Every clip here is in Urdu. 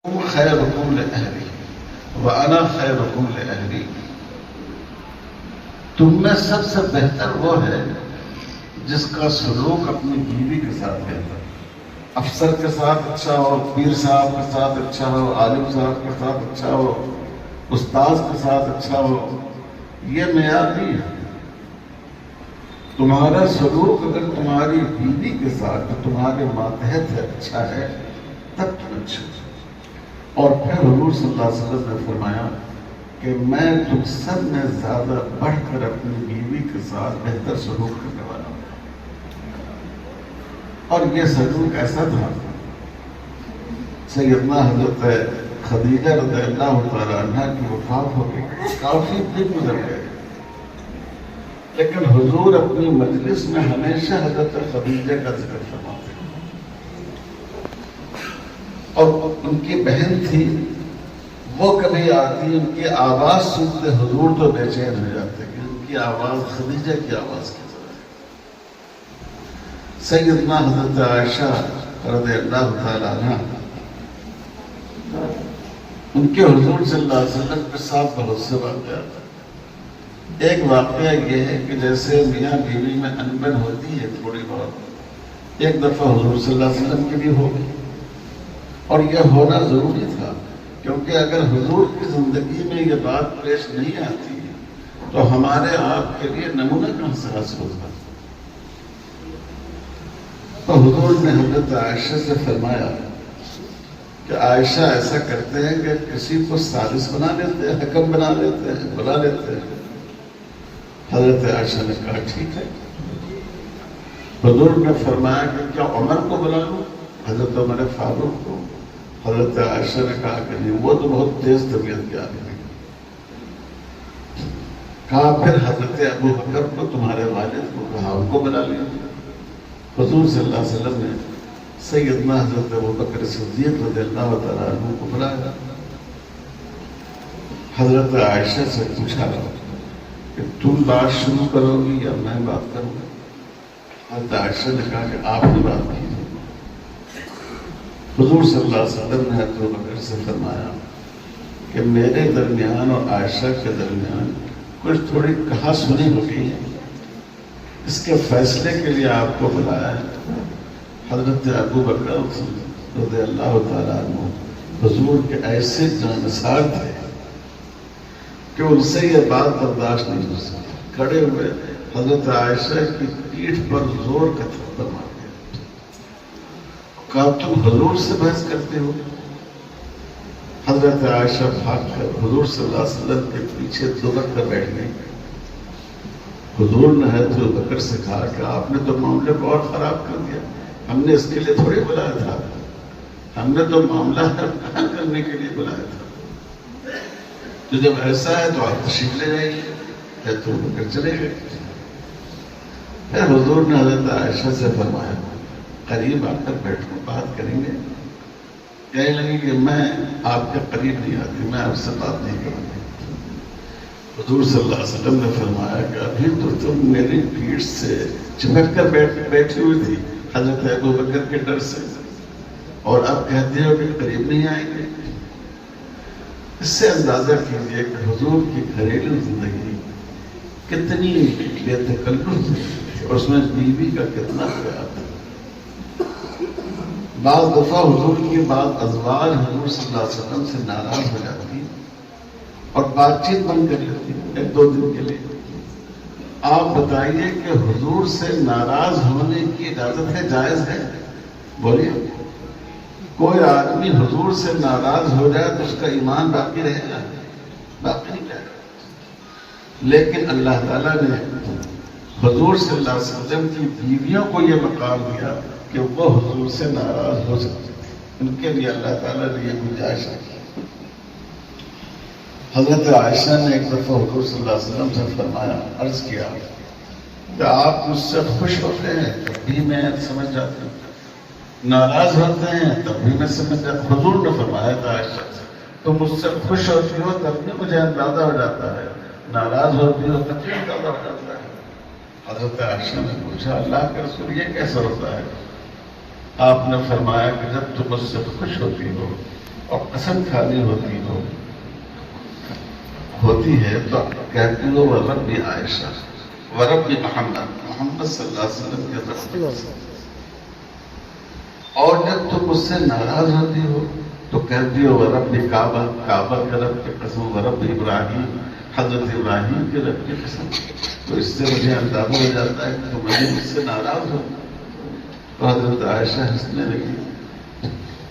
خیرکم لأہلی وَأَنَا خیرکم لأہلی. تم میں سب سے بہتر وہ ہے جس کا سلوک اپنی بیوی کے ساتھ بہتر، افسر کے ساتھ اچھا ہو، پیر صاحب کے ساتھ اچھا ہو، عالم صاحب کے ساتھ اچھا ہو، استاذ کے ساتھ اچھا ہو. یہ معیار نہیں ہے. تمہارا سلوک اگر تمہاری بیوی کے ساتھ جو تمہارے ماتحت ہے اچھا ہے تب تم اچھے ہو. اور پھر حضور صلی اللہ علیہ وسلم نے فرمایا کہ میں تم سب میں زیادہ بڑھ کر اپنی بیوی کے ساتھ بہتر سلوک کرنے والا ہوں. اور یہ سلوک ایسا تھا، سیدنا حضرت خدیجہ رضی اللہ تعالیٰ عنہ کی وفات ہو گئی، کافی دن گزر گئے، لیکن حضور اپنی مجلس میں ہمیشہ حضرت خدیجہ کا ذکر فرماتے ہیں. اور ان کی بہن تھی، وہ کبھی آتی، ان کی آواز سنتے حضور تو بے چین ہو جاتے کہ ان کی آواز خدیجہ کی آواز کی طرح ہے. سیدنا حضرت عائشہ رضی اللہ تعالیٰ عنہ، ان کے حضور صلی اللہ علیہ وسلم کے ساتھ بہت سے واقعات. ایک واقعہ یہ ہے کہ جیسے میاں بیوی میں انبن ہوتی ہے تھوڑی بہت، ایک دفعہ حضور صلی اللہ علیہ وسلم کی بھی ہو گئی. اور یہ ہونا ضروری تھا، کیونکہ اگر حضور کی زندگی میں یہ بات پیش نہیں آتی تو ہمارے آپ کے لیے نمونہ کہاں سے حاصل ہوتا. تو حضور نے حضرت عائشہ سے فرمایا کہ عائشہ ایسا کرتے ہیں کہ کسی کو ثالث بنا لیتے ہیں، حکم بنا لیتے ہیں، بلا لیتے ہیں. حضرت عائشہ نے کہا ٹھیک ہے. حضور نے فرمایا کہ کیا عمر کو بلا لوں، حضرت عمر فاروق کو. حضرت عائشہ نے کہا کہ نہیں، وہ تو بہت تیز طبیعت کے آدمی ہیں. کہا پھر حضرت ابو بکر کو، تمہارے والد کو، کہا ان کو بلا لیا. حضور صلی اللہ علیہ وسلم نے سیدنا حضرت ابو بکر صدیق رضی اللہ تعالیٰ عنہ کو بلایا. حضرت عائشہ سے پوچھا کہ تم بات شروع کرو گی یا میں بات کروں گا. حضرت عائشہ نے کہا کہ آپ نے بات کی. حضور صلی اللہ علیہ وسلم نے حضرت ابو بکر سے فرمایا کہ میرے درمیان اور عائشہ کے درمیان کچھ تھوڑی کہا سنی ہو گئی ہے، اس کے فیصلے کے لیے آپ کو بلایا ہے. حضرت ابو بکر رضی اللہ تعالیٰ عنہ حضور کے ایسے جانسار تھے کہ ان سے یہ بات برداشت نہیں ہو سکی. کھڑے ہوئے حضرت عائشہ کی پیٹھ پر زور کا تھپڑ مار دیا. کہا تم حضور سے بحث کرتے ہو. حضرت عائشہ بھاگ کر حضور صلی اللہ علیہ وسلم کے پیچھے دبک کر بیٹھ گئی. حضور نے حضرت ابو بکر سے کہا کہ آپ نے تو معاملے کو اور خراب کر دیا، ہم نے اس کے لیے تھوڑی بلایا تھا، ہم نے تو معاملہ حل کرنے کے لیے بلایا تھا. تو جب ایسا ہے تو آپ تشریف لے جائیے. حضرت ابو بکر چلے گئے. پھر حضور نے حضرت عائشہ سے فرمایا قریب آ کر بیٹھو، بات کریں گے. کہنے لگے کہ میں آپ کے قریب نہیں آتی، میں آپ سے بات نہیں کروں گی. حضور صلی اللہ علیہ وسلم نے فرمایا کہ ابھی تو تم میری پیٹھ سے چپک کر بیٹھی ہوئی تھی حضرت ابو بکر کے ڈر سے، اور اب کہتے ہو کہ قریب نہیں آئیں گے. اس سے اندازہ کیجیے کہ حضور کی گھریلو زندگی کتنی بے تکلف تھی اور اس میں بیوی کا کتنا پیار تھا. بعض دفعہ حضور کی بعض ازواج حضور صلی اللہ علیہ وسلم سے ناراض ہو جاتی اور بات چیت بند کر لیتی ایک دو دن کے لیے. آپ بتائیے کہ حضور سے ناراض ہونے کی اجازت ہے، جائز ہے؟ بولیے. کوئی آدمی حضور سے ناراض ہو جائے تو اس کا ایمان باقی رہے گا؟ باقی نہیں رہے گا. لیکن اللہ تعالیٰ نے حضور صلی اللہ علیہ وسلم کی بیویوں کو یہ مقام دیا کہ وہ حضور سے ناراض ہو سکتے تھے. ان کے لیے اللہ تعالیٰ نے یہ گنجائش رکھی. حضرت عائشہ نے ایک دفعہ حضور صلی اللہ علیہ وسلم سے فرمایا، عرض کیا کہ آپ مجھ سے خوش ہوتے ہیں تب بھی میں سمجھ جاتی ہوں، ناراض ہوتے ہیں تب بھی میں سمجھ جاتا ہوں. حضور نے فرمایا تھا عائشہ سے تم مجھ سے خوش ہوتی ہو تب بھی مجھے اندازہ ہو جاتا ہے، ناراض ہوتی ہو تب بھی اندازہ ہو جاتا ہے. حضرت عائشہ نے پوچھا اللہ کے رسول یہ کیسا ہوتا ہے؟ آپ نے فرمایا کہ جب تم مجھ سے خوش ہوتی ہو اور قسم کھانی ہوتی ہے تو کہتی ہو ورب عائشہ ورب محمد صلی اللہ علیہ وسلم کے رب. اور جب تم مجھ سے ناراض ہوتی ہو تو کہتی ہو ورب کعبہ کے رب کی قسم، ورب ابراہیم حضرت ابراہیم کے رب کی قسم. تو اس سے مجھے اندازہ ہو جاتا ہے کہ تم مجھ سے ناراض ہو. تو حضرت عائشہ ہنسنے لگی.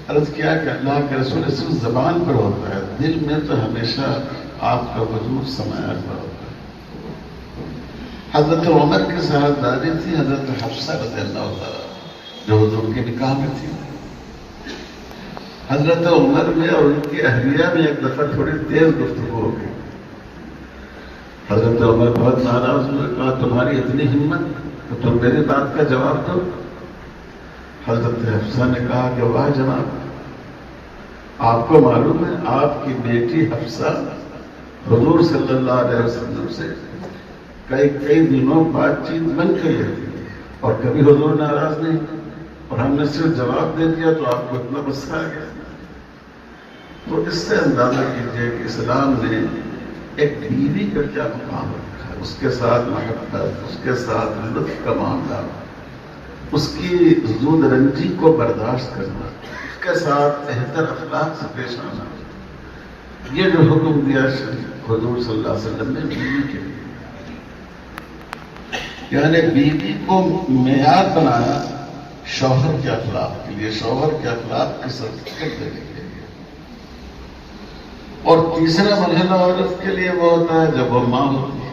عرض کیا کہ اللہ کے رسول صرف زبان پر ہوتا ہے، دل میں تو ہمیشہ آپ کا وجود سمایا ہوا ہوتا ہے. حضرت عمر کی صاحبزادی تھی حضرت حفصہ رضی اللہ تعالیٰ، جو حضور کے نکاح میں تھی. حضرت عمر میں اور ان کی اہلیہ میں ایک دفعہ تھوڑی تیز گفتگو ہو گئی. حضرت عمر بہت ناراض ہوئے، کہا تمہاری اتنی ہمت تو تم میری بات کا جواب دو. حضرت حفصہ نے کہا کہ واہ جناب، آپ کو معلوم ہے آپ کی بیٹی حفصہ حضور صلی اللہ علیہ وسلم سے کئی دنوں بات چیت بن کر لیتی اور کبھی حضور ناراض نہیں، اور ہم نے صرف جواب دے دیا تو آپ کو اتنا غصہ آ گیا. تو اس سے اندازہ کیجیے کہ اسلام نے ایک بیوی کا کیا مقام رکھا ہے، اس کے ساتھ محبت، اس کے ساتھ لطف کا معاملہ، اس کی زود رنجی کو برداشت کرنا، اس کے ساتھ بہتر اخلاق سے پیش آنا. یہ جو حکم دیا حضور صلی اللہ علیہ وسلم نے بیوی کے لیے، یعنی بیوی کو معیار بنایا شوہر کے اخلاق کے لیے، شوہر کے اخلاق کی سرٹیفکیٹ دینے کے لیے. اور تیسرا مرحلہ عورت کے لیے وہ ہوتا ہے جب وہ ماں ہوتی ہے.